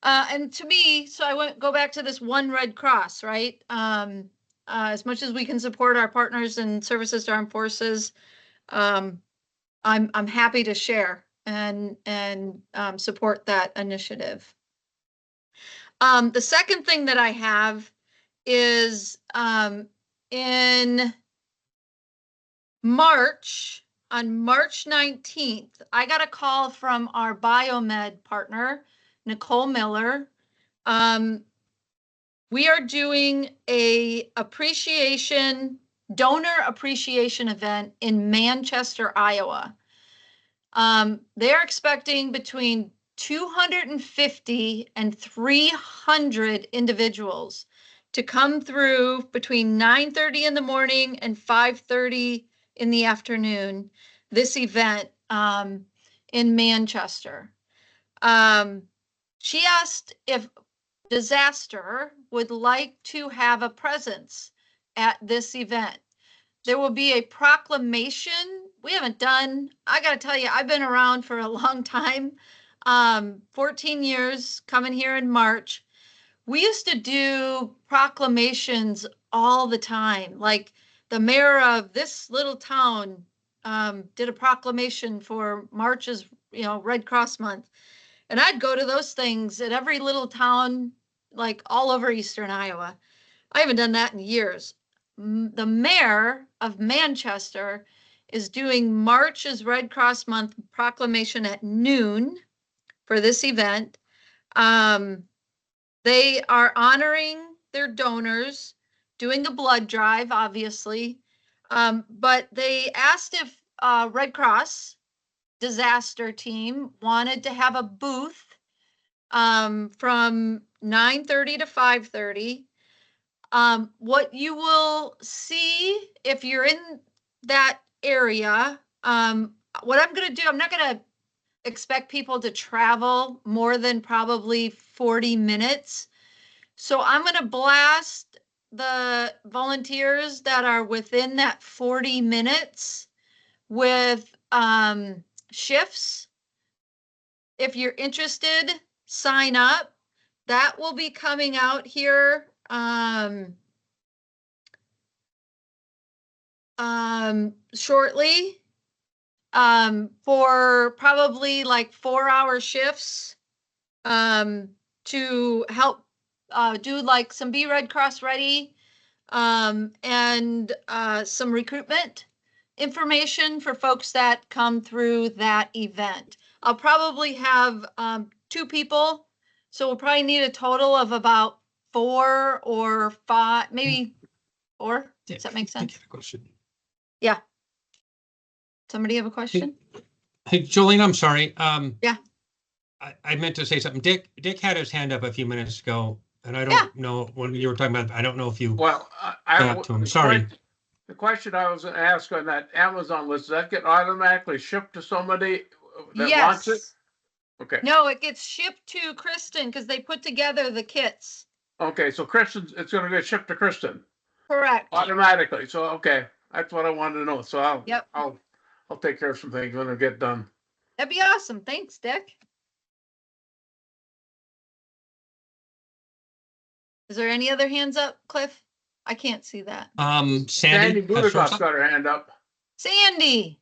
Speaker 1: And to me, so I went go back to this one Red Cross, right? As much as we can support our partners and services to armed forces, I'm happy to share and support that initiative. The second thing that I have is in March, on March 19th, I got a call from our biomed partner, Nicole Miller. We are doing a donor appreciation event in Manchester, Iowa. They're expecting between 250 and 300 individuals to come through between 9:30 in the morning and 5:30 in the afternoon, this event in Manchester. She asked if Disaster would like to have a presence at this event. There will be a proclamation. We haven't done, I got to tell you, I've been around for a long time, 14 years, coming here in March. We used to do proclamations all the time. Like the mayor of this little town did a proclamation for March's, Red Cross Month. And I'd go to those things at every little town, like all over Eastern Iowa. I haven't done that in years. The mayor of Manchester is doing March's Red Cross Month proclamation at noon for this event. They are honoring their donors, doing a blood drive, obviously. But they asked if Red Cross disaster team wanted to have a booth from 9:30 to 5:30. What you will see if you're in that area, what I'm going to do, I'm not going to expect people to travel more than probably 40 minutes. So I'm going to blast the volunteers that are within that 40 minutes with shifts. If you're interested, sign up. That will be coming out here shortly for probably like 4-hour shifts to help do like some Be Red Cross Ready and some recruitment information for folks that come through that event. I'll probably have 2 people, so we'll probably need a total of about 4 or 5, maybe 4. Does that make sense? Yeah. Somebody have a question?
Speaker 2: Hey, Jolene, I'm sorry.
Speaker 1: Yeah.
Speaker 2: I meant to say something. Dick had his hand up a few minutes ago, and I don't know when you were talking about, I don't know if you
Speaker 8: Well,
Speaker 2: got to him. Sorry.
Speaker 8: The question I was going to ask on that Amazon list, does that get automatically shipped to somebody that wants it?
Speaker 1: Yes.
Speaker 8: Okay.
Speaker 1: No, it gets shipped to Kristen because they put together the kits.
Speaker 8: Okay, so Kristen, it's going to get shipped to Kristen
Speaker 1: Correct.
Speaker 8: automatically. So, okay, that's what I wanted to know. So
Speaker 1: Yep.
Speaker 8: I'll take care of some things when I get done.
Speaker 1: That'd be awesome. Thanks, Dick. Is there any other hands up, Cliff? I can't see that.
Speaker 2: Sandy has
Speaker 8: Budakoff's
Speaker 2: her-
Speaker 8: got her hand up.
Speaker 1: Sandy.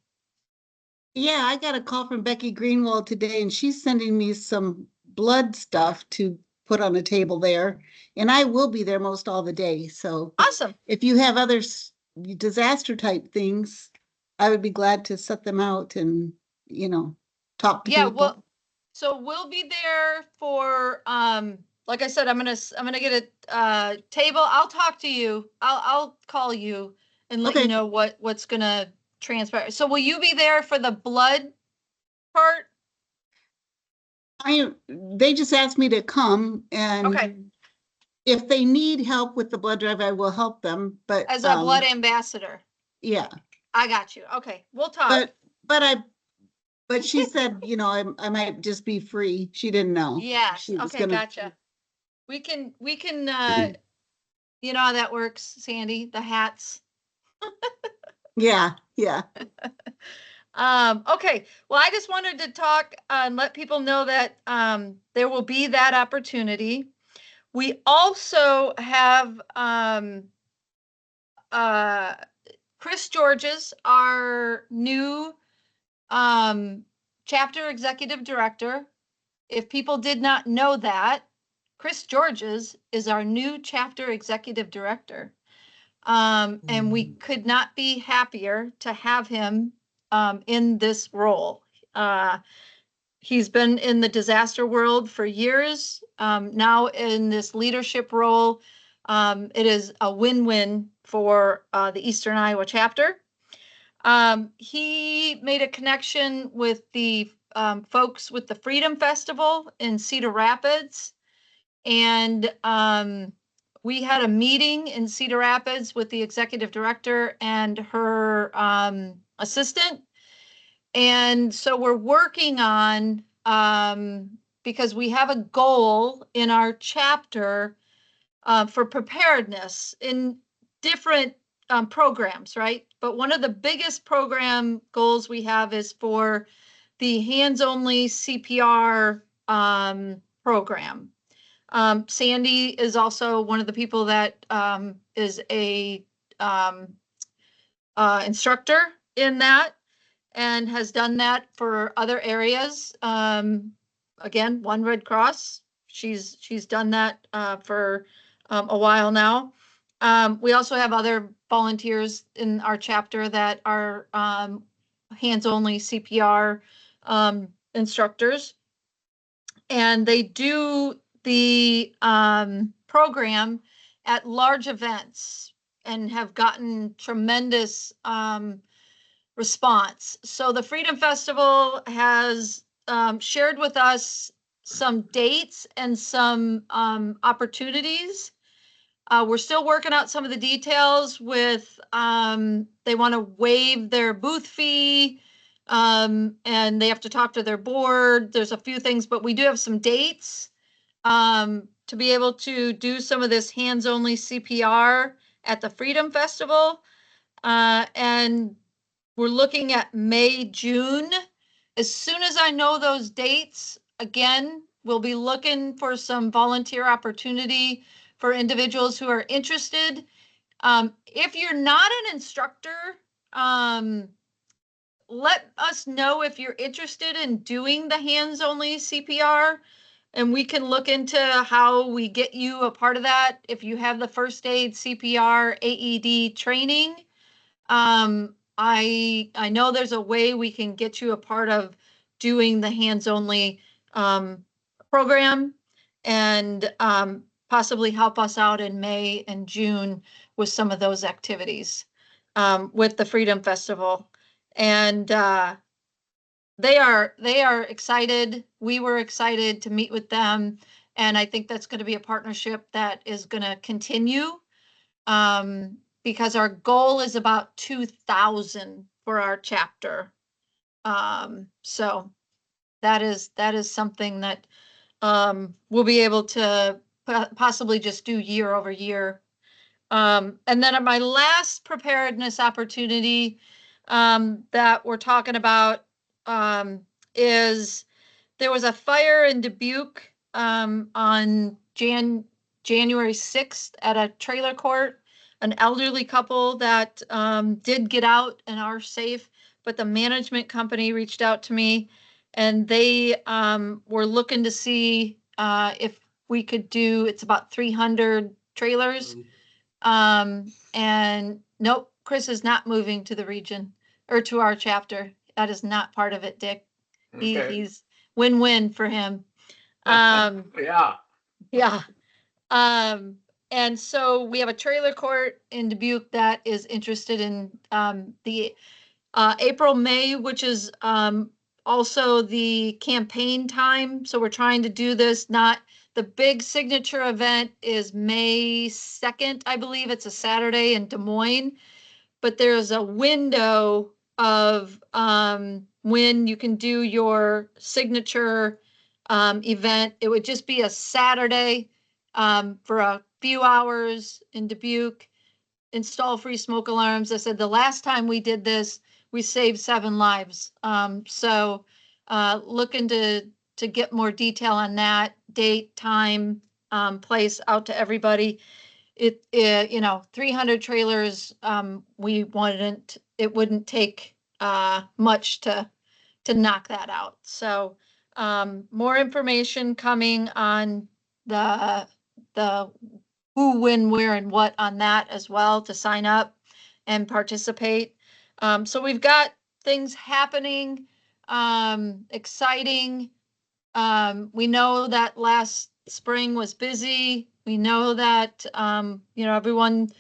Speaker 9: Yeah, I got a call from Becky Greenwald today, and she's sending me some blood stuff to put on a table there. And I will be there most all the day. So
Speaker 1: Awesome.
Speaker 9: if you have other disaster type things, I would be glad to set them out and, talk to
Speaker 1: Yeah,
Speaker 9: people.
Speaker 1: well, so we'll be there for, like I said, I'm gonna get a table. I'll talk to you. I'll call you and let you
Speaker 9: Okay.
Speaker 1: know what's gonna transpire. So will you be there for the blood part?
Speaker 9: They just asked me to come,
Speaker 1: Okay,
Speaker 9: and if they need help with the blood drive, I will help them, but.
Speaker 1: as a blood ambassador.
Speaker 9: Yeah,
Speaker 1: I got you. Okay, we'll talk.
Speaker 9: but she said, you know, I might just be free. She didn't know.
Speaker 1: Yes,
Speaker 9: She was
Speaker 1: okay,
Speaker 9: gonna-
Speaker 1: gotcha. We can, you know how that works, Sandy, the hats.
Speaker 9: Yeah, yeah.
Speaker 1: Okay, well, I just wanted to talk and let people know that there will be that opportunity. We also have Chris Georges, our new chapter executive director. If people did not know that, Chris Georges is our new chapter executive director. And we could not be happier to have him in this role. He's been in the disaster world for years. Now in this leadership role, it is a win-win for the Eastern Iowa chapter. He made a connection with the folks with the Freedom Festival in Cedar Rapids. And we had a meeting in Cedar Rapids with the executive director and her assistant. And so we're working on, because we have a goal in our chapter for preparedness in different programs, right? But one of the biggest program goals we have is for the hands-only CPR program. Sandy is also one of the people that is a instructor in that and has done that for other areas. Again, One Red Cross. She's done that for a while now. We also have other volunteers in our chapter that are hands-only CPR instructors, and they do the program at large events and have gotten tremendous response. So the Freedom Festival has shared with us some dates and some opportunities. We're still working out some of the details with, they want to waive their booth fee, and they have to talk to their board. There's a few things, but we do have some dates to be able to do some of this hands-only CPR at the Freedom Festival. And we're looking at May, June. As soon as I know those dates, again, we'll be looking for some volunteer opportunity for individuals who are interested. If you're not an instructor, let us know if you're interested in doing the hands-only CPR, and we can look into how we get you a part of that. If you have the first aid, CPR, AED training, I know there's a way we can get you a part of doing the hands-only program, and possibly help us out in May and June with some of those activities with the Freedom Festival. And they are excited. We were excited to meet with them, and I think that's going to be a partnership that is going to continue. Because our goal is about 2,000 for our chapter. So that is something that we'll be able to possibly just do year over year. And then my last preparedness opportunity that we're talking about is there was a fire in Dubuque on January 6th at a trailer court. An elderly couple that did get out and are safe, but the management company reached out to me, and they were looking to see if we could do, it's about 300 trailers. And nope, Chris is not moving to the region or to our chapter. That is not part of it, Dick.
Speaker 8: Okay.
Speaker 1: He's win-win for him.
Speaker 8: Yeah.
Speaker 1: Yeah. And so we have a trailer court in Dubuque that is interested in the April, May, which is also the campaign time. So we're trying to do this, not the big signature event is May 2nd, I believe. It's a Saturday in Des Moines, but there's a window of when you can do your signature event. It would just be a Saturday for a few hours in Dubuque, install free smoke alarms. I said the last time we did this, we saved 7 lives. So looking to get more detail on that, date, time, place out to everybody. It 300 trailers, it wouldn't take much to knock that out. So more information coming on the who, when, where, and what on that as well to sign up and participate. So we've got things happening, exciting. We know that last spring was busy. We know that everyone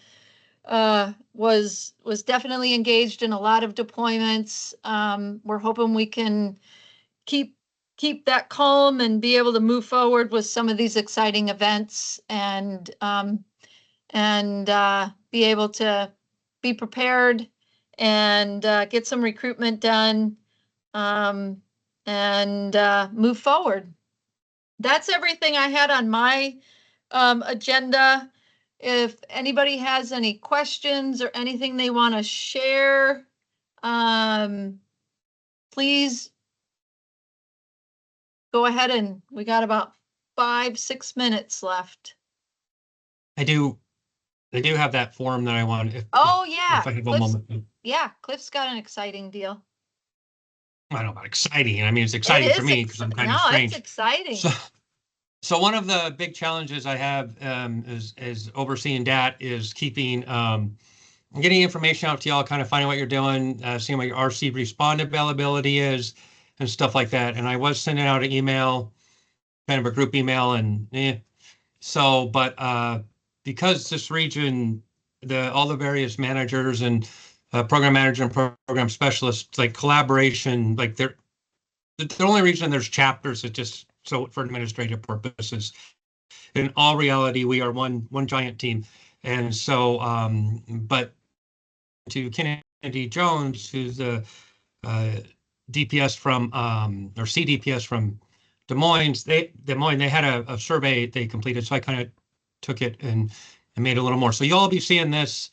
Speaker 1: was definitely engaged in a lot of deployments. We're hoping we can keep that calm and be able to move forward with some of these exciting events and be able to be prepared and get some recruitment done and move forward. That's everything I had on my agenda. If anybody has any questions or anything they want to share, please go ahead, and we got about 5-6 minutes left.
Speaker 2: I do have that form that I want.
Speaker 1: Oh yeah.
Speaker 2: If I have a
Speaker 1: Cliff's,
Speaker 2: moment.
Speaker 1: yeah, Cliff's got an exciting deal.
Speaker 2: I don't know about exciting. I mean, it's exciting for me because I'm kind of strange.
Speaker 1: It's exciting.
Speaker 2: So one of the big challenges I have is overseeing DAT is keeping getting information out to y'all, kind of finding what you're doing, seeing what your RC respond availability is, and stuff like that. And I was sending out an email, kind of a group email, and but because this region, all the various managers and program manager and program specialists, like collaboration, like the only reason there's chapters is just so for administrative purposes. In all reality, we are one giant team. And so, but to Kennedy Jones, who's the DPS from, or CDPS from Des Moines, they had a survey they completed. So I kind of took it and made it a little more. So you'll be seeing this.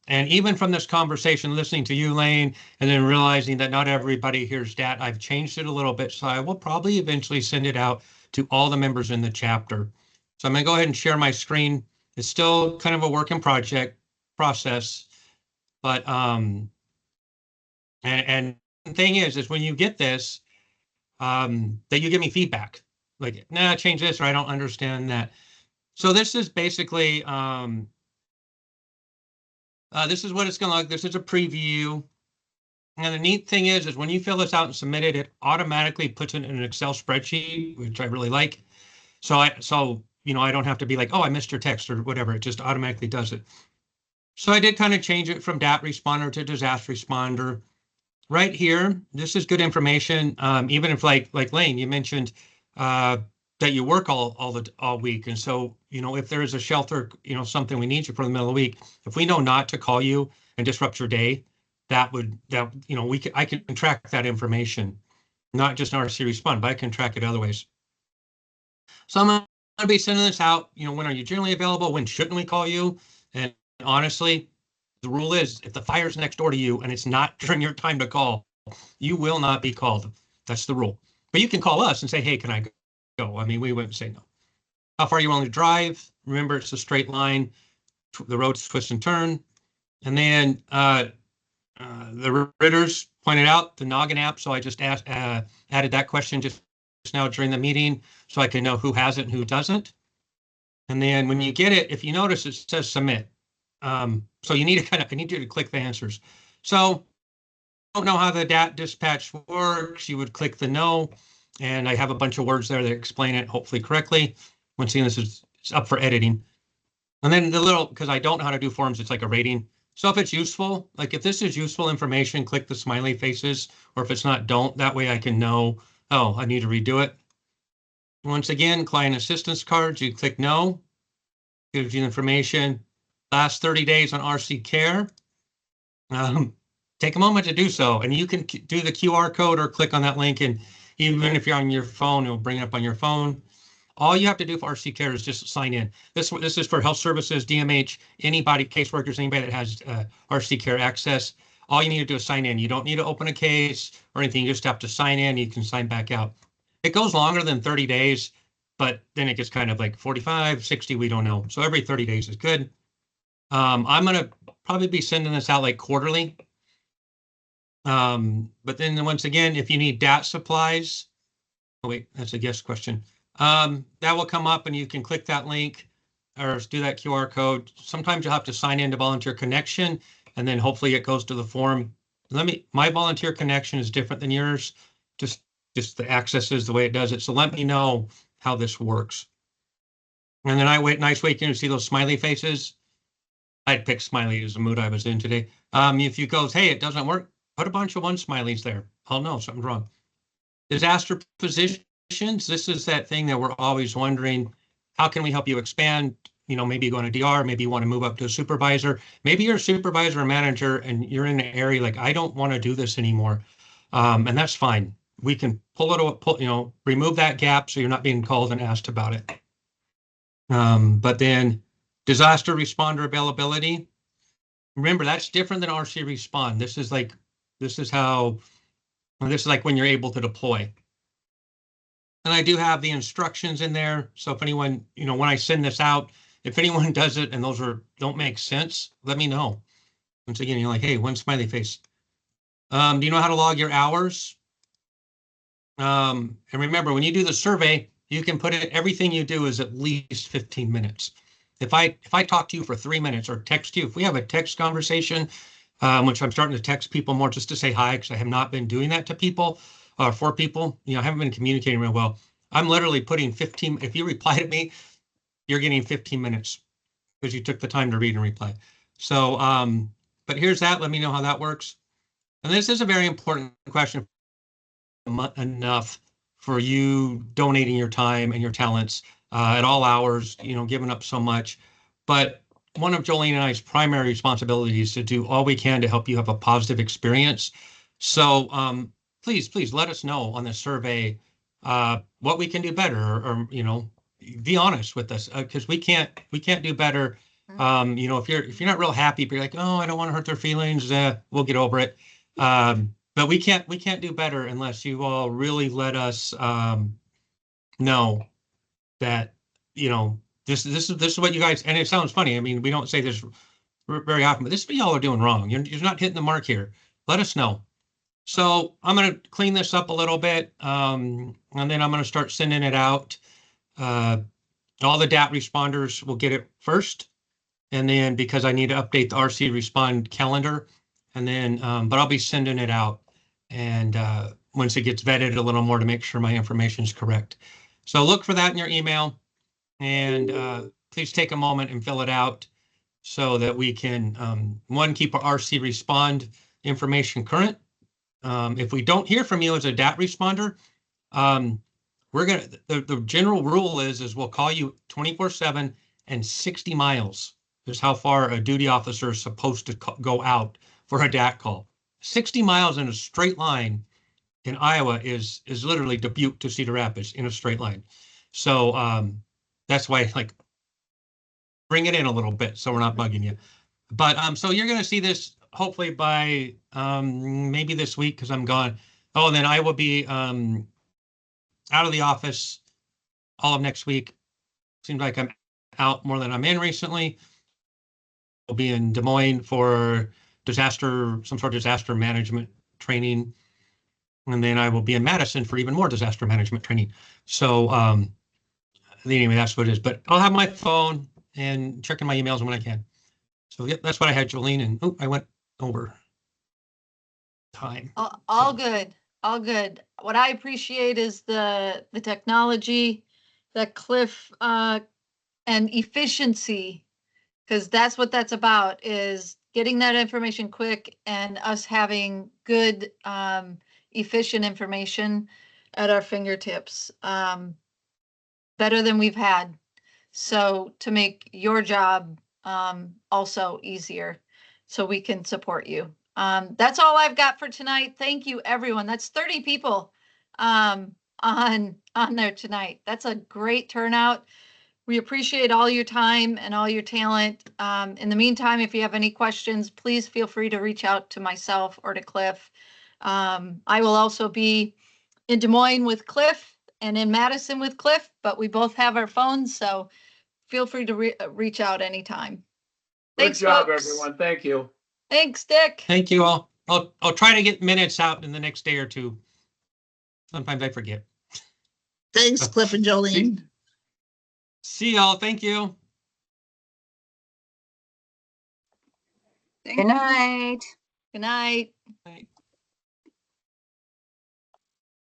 Speaker 2: And even from this conversation, listening to you, Lane, and then realizing that not everybody hears DAT, I've changed it a little bit. So I will probably eventually send it out to all the members in the chapter. So I'm going to go ahead and share my screen. It's still kind of a work in process, but and the thing is when you get this, that you give me feedback, like, nah, change this, or I don't understand that. So this is basically this is what it's going to look. This is a preview. And the neat thing is when you fill this out and submit it, it automatically puts it in an Excel spreadsheet, which I really like. So I don't have to be like, oh, I missed your text or whatever. It just automatically does it. So I did kind of change it from DAT responder to disaster responder. Right here, this is good information. Even if like Lane, you mentioned that you work all week. And so, if there is a shelter, something we need you for the middle of the week, if we know not to call you and disrupt your day, I can track that information, not just RC respond, but I can track it other ways. So I'm going to be sending this out. When are you generally available? When shouldn't we call you? And honestly, the rule is if the fire's next door to you and it's not during your time to call, you will not be called. That's the rule. But you can call us and say, hey, can I go? I mean, we wouldn't say no. How far are you willing to drive? Remember, it's a straight line. The roads twist and turn. And then the Ritters pointed out the Noggin app. So I just added that question just now during the meeting so I can know who has it and who doesn't. And then when you get it, if you notice, it says submit. So you need to I need you to click the answers. So know how the DAT dispatch works, you would click the no, and I have a bunch of words there that explain it hopefully correctly. Once again, this is up for editing. And then the little, because I don't know how to do forms, it's like a rating. So if it's useful, like if this is useful information, click the smiley faces, or if it's not, don't. That way I can know, oh, I need to redo it. Once again, client assistance cards, you click no, gives you information. Last 30 days on RC Care. Take a moment to do so, and you can do the QR code or click on that link, and even if you're on your phone, it'll bring it up on your phone. All you have to do for RC Care is just sign in. This is for health services, DMH, anybody, caseworkers, anybody that has RC Care access. All you need to do is sign in. You don't need to open a case or anything. You just have to sign in. You can sign back out. It goes longer than 30 days, but then it gets kind of like 45, 60, we don't know. So every 30 days is good. I'm going to probably be sending this out like quarterly. But then once again, if you need DAT supplies, oh wait, that's a guest question. That will come up and you can click that link or do that QR code. Sometimes you'll have to sign into Volunteer Connection, and then hopefully it goes to the form. My Volunteer Connection is different than yours. Just the access is the way it does it. So let me know how this works. And then nice way to see those smiley faces. I'd pick smiley as the mood I was in today. If you go, hey, it doesn't work, put a bunch of one smileys there. I'll know something's wrong. Disaster positions. This is that thing that we're always wondering, how can we help you expand? You know, maybe you go on a DR, maybe you want to move up to a supervisor. Maybe you're a supervisor or manager and you're in an area like, I don't want to do this anymore. And that's fine. We can remove that gap so you're not being called and asked about it. But then disaster responder availability. Remember, that's different than RC Respond. This is like when you're able to deploy. And I do have the instructions in there. So if anyone, when I send this out, if anyone does it and those don't make sense, let me know. Once again, you're like, hey, one smiley face. Do you know how to log your hours? And remember, when you do the survey, you can put it, everything you do is at least 15 minutes. If I talk to you for 3 minutes or text you, if we have a text conversation, which I'm starting to text people more just to say hi, because I have not been doing that to people or for people, I haven't been communicating real well. I'm literally putting 15, if you reply to me, you're getting 15 minutes because you took the time to read and reply. So, but here's that, let me know how that works. And this is a very important question. Enough for you donating your time and your talents at all hours, giving up so much. But one of Jolene and I's primary responsibilities is to do all we can to help you have a positive experience. So please let us know on the survey what we can do better, or be honest with us, because we can't do better. If you're not real happy, if you're like, oh, I don't want to hurt their feelings, we'll get over it. But we can't do better unless you all really let us know that this is what you guys, and it sounds funny. I mean, we don't say this very often, but this is what y'all are doing wrong. You're not hitting the mark here. Let us know. So I'm going to clean this up a little bit, and then I'm going to start sending it out. All the DAT responders will get it first, and then because I need to update the RC Respond calendar, and then but I'll be sending it out. And once it gets vetted a little more to make sure my information is correct. So look for that in your email, and please take a moment and fill it out so that we can, one, keep our RC Respond information current. If we don't hear from you as a DAT responder, the general rule is we'll call you 24/7 and 60 miles is how far a duty officer is supposed to go out for a DAT call. 60 miles in a straight line in Iowa is literally Dubuque to Cedar Rapids in a straight line. So that's why, like, bring it in a little bit so we're not bugging you. But so you're going to see this hopefully by maybe this week because I'm gone. Oh, and then I will be out of the office all of next week. Seems like I'm out more than I'm in recently. I'll be in Des Moines for some sort of disaster management training. And then I will be in Madison for even more disaster management training. So anyway, that's what it is. But I'll have my phone and checking my emails when I can. So yep, that's what I had, Jolene. And I went over. time.
Speaker 1: All
Speaker 2: So-
Speaker 1: good, all good. What I appreciate is the technology that Cliff, and efficiency, because that's what that's about, is getting that information quick and us having good, efficient information at our fingertips, better than we've had. So to make your job, also easier, so we can support you. That's all I've got for tonight. Thank you, everyone. That's 30 people, on there tonight. That's a great turnout. We appreciate all your time and all your talent. In the meantime, if you have any questions, please feel free to reach out to myself or to Cliff. I will also be in Des Moines with Cliff and in Madison with Cliff, but we both have our phones, so feel free to reach out anytime.
Speaker 8: Good
Speaker 1: Thanks,
Speaker 8: job,
Speaker 1: folks.
Speaker 8: everyone. Thank you.
Speaker 1: Thanks, Dick.
Speaker 2: Thank you all. I'll try to get minutes out in the next day or two. Sometimes I forget.
Speaker 10: Thanks, Cliff and Jolene.
Speaker 2: See y'all. Thank you.
Speaker 11: Good night.
Speaker 1: Good night.
Speaker 2: Bye.